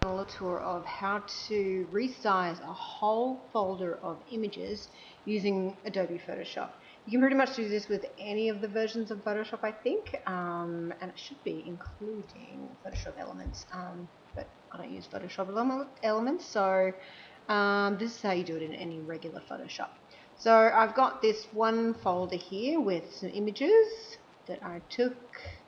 a little tour of how to resize a whole folder of images using Adobe Photoshop. You can pretty much do this with any of the versions of Photoshop, I think, and it should be including Photoshop Elements, but I don't use Photoshop Elements, so this is how you do it in any regular Photoshop. So I've got this one folder here with some images that I took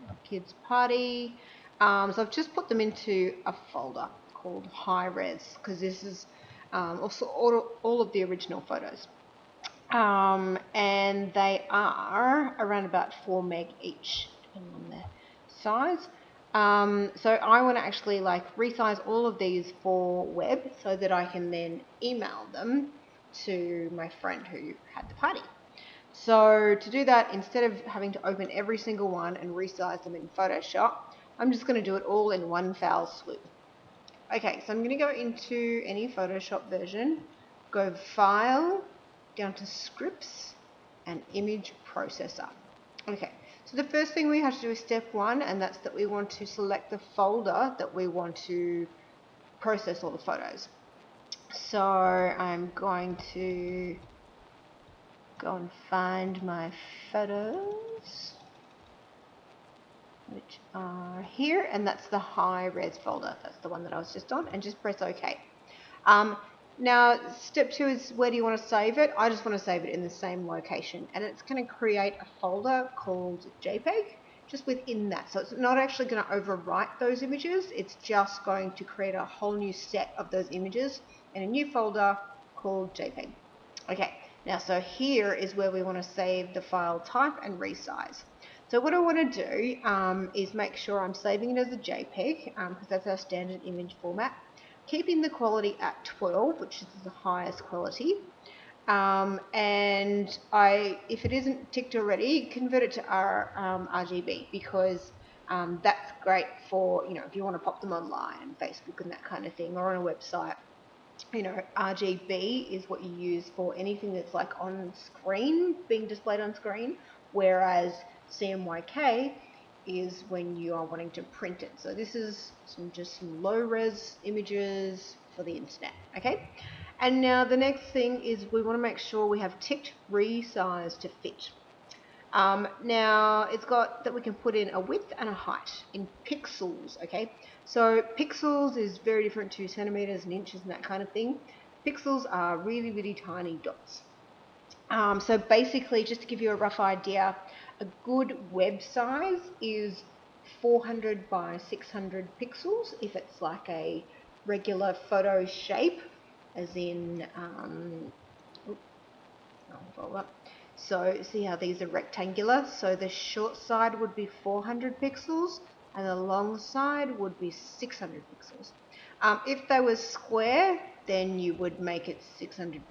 at a kid's party. So I've just put them into a folder called high res because this is also all of the original photos. And they are around about 4 meg each, depending on their size. So I want to actually resize all of these for web so that I can then email them to my friend who had the party. So to do that, instead of having to open every single one and resize them in Photoshop, I'm just going to do it all in one foul swoop. Okay, so I'm going to go into any Photoshop version, go File, down to Scripts, and Image Processor. Okay, so the first thing we have to do is step 1, and that's that we want to select the folder that we want to process all the photos. So I'm going to go and find my photos, which are here, and that's the high res folder. That's the one that I was just on, and just press OK. Now step 2 is where do you want to save it? I just want to save it in the same location, and it's going to create a folder called JPEG just within that. So it's not actually going to overwrite those images, it's just going to create a whole new set of those images in a new folder called JPEG. Okay, now so here is where we want to save the file type and resize. So what I want to do is make sure I'm saving it as a JPEG because that's our standard image format, keeping the quality at 12, which is the highest quality. And if it isn't ticked already, convert it to RGB because that's great for, if you want to pop them online, Facebook and that kind of thing, or on a website. RGB is what you use for anything that's like on screen, being displayed on screen, whereas CMYK is when you are wanting to print it. So this is just some low res images for the internet, okay? And now the next thing is we want to make sure we have ticked resize to fit. Now it's got that we can put in a width and a height in pixels, okay? So pixels is very different to centimeters and inches and that kind of thing. Pixels are really, really tiny dots. So basically, just to give you a rough idea, a good web size is 400 by 600 pixels if it's like a regular photo shape, as in, I'll roll up. So see how these are rectangular? So the short side would be 400 pixels and the long side would be 600 pixels. If they were square, then you would make it 600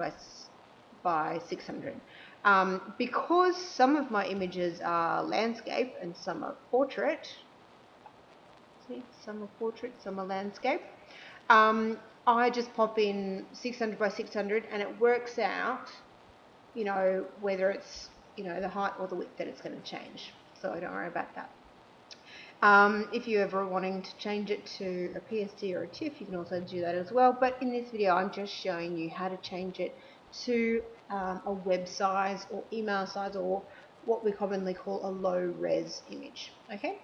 by 600. Because some of my images are landscape and some are portrait, see, some are portrait, some are landscape, I just pop in 600 by 600 and it works out whether it's, the height or the width that it's going to change. So don't worry about that. If you're ever wanting to change it to a PSD or a TIFF, you can also do that as well. But in this video, I'm just showing you how to change it to a web size or email size, or what we commonly call a low res image. Okay.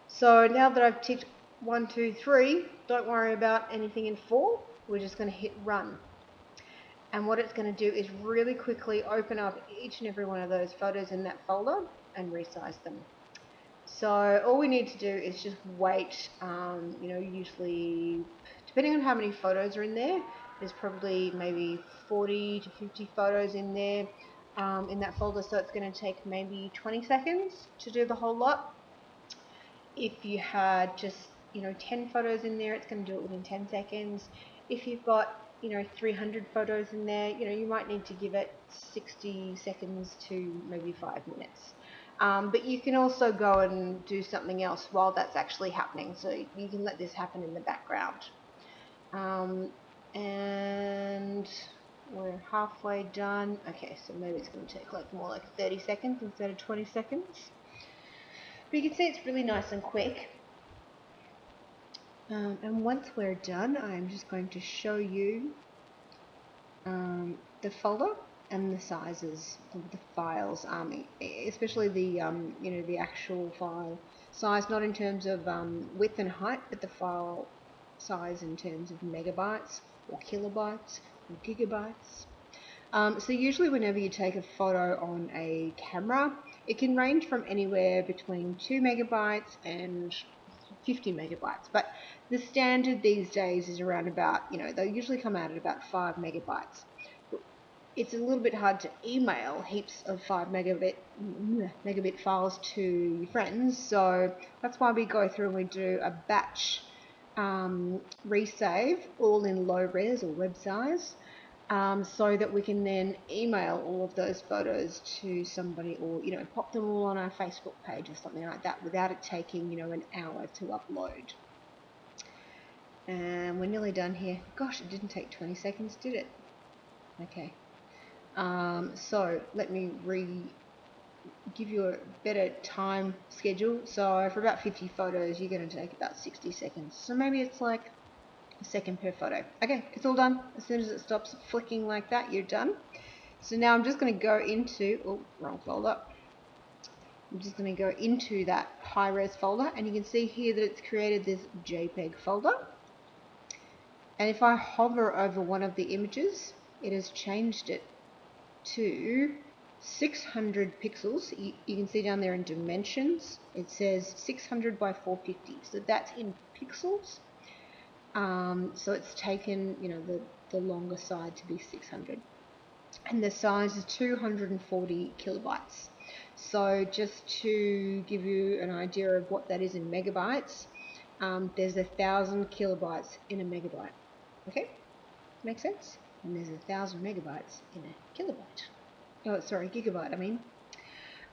So now that I've ticked 1, 2, 3, don't worry about anything in 4. We're just going to hit run. And what it's going to do is really quickly open up each and every one of those photos in that folder and resize them. So all we need to do is just wait, usually depending on how many photos are in there, there's probably maybe 40 to 50 photos in there in that folder, so it's going to take maybe 20 seconds to do the whole lot. If you had just 10 photos in there, it's going to do it within 10 seconds. If you've got 300 photos in there, you might need to give it 60 seconds to maybe 5 minutes. But you can also go and do something else while that's actually happening, so you can let this happen in the background. And we're halfway done. Okay, so maybe it's going to take more like 30 seconds instead of 20 seconds. But you can see it's really nice and quick. And once we're done, I'm just going to show you the folder and the sizes of the files, especially the the actual file size, not in terms of width and height, but the file size in terms of megabytes or kilobytes or gigabytes. So usually whenever you take a photo on a camera, it can range from anywhere between 2 megabytes and 50 megabytes, but the standard these days is around about, they usually come out at about 5 megabytes. It's a little bit hard to email heaps of 5 megabit files to your friends, so that's why we go through and we do a batch resave, all in low res or web size, so that we can then email all of those photos to somebody, or pop them all on our Facebook page or something like that, without it taking an hour to upload. And we're nearly done here. Gosh, it didn't take 20 seconds, did it? Okay. So let me give you a better time schedule. So for about 50 photos, you're going to take about 60 seconds. So maybe it's like a second per photo. Okay, it's all done. As soon as it stops flicking like that, you're done. So now I'm just going to go into, oh, wrong folder. I'm just going to go into that high res folder, and you can see here that it's created this JPEG folder. And if I hover over one of the images, it has changed it to 600 pixels. You can see down there in dimensions, it says 600 by 450. So that's in pixels. So it's taken, the longer side to be 600. And the size is 240 kilobytes. So just to give you an idea of what that is in megabytes, there's 1,000 kilobytes in a megabyte. Okay, makes sense? And there's 1,000 megabytes in a kilobyte. Oh, sorry, gigabyte, I mean.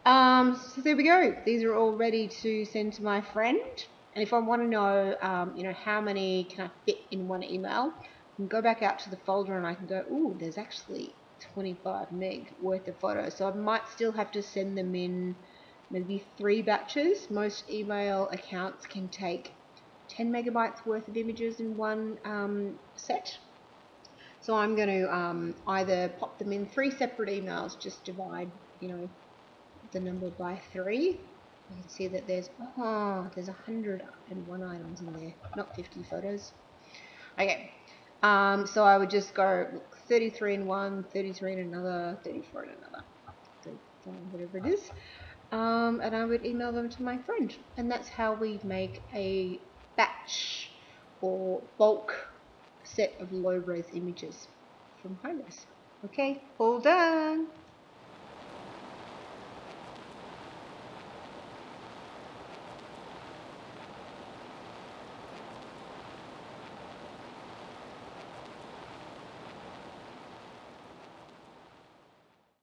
So there we go. These are all ready to send to my friend. And if I want to know, how many can I fit in one email, I can go back out to the folder and I can go, ooh, there's actually 25 meg worth of photos. So I might still have to send them in maybe 3 batches. Most email accounts can take 10 megabytes worth of images in one set. So I'm going to either pop them in 3 separate emails, just divide, the number by 3. You can see that there's 101 items in there, not 50 photos. Okay, so I would just go 33 in one, 33 in another, 34 in another, 35, whatever it is, and I would email them to my friend, and that's how we make a batch or bulk set of low-res images from high-res. Okay, all done.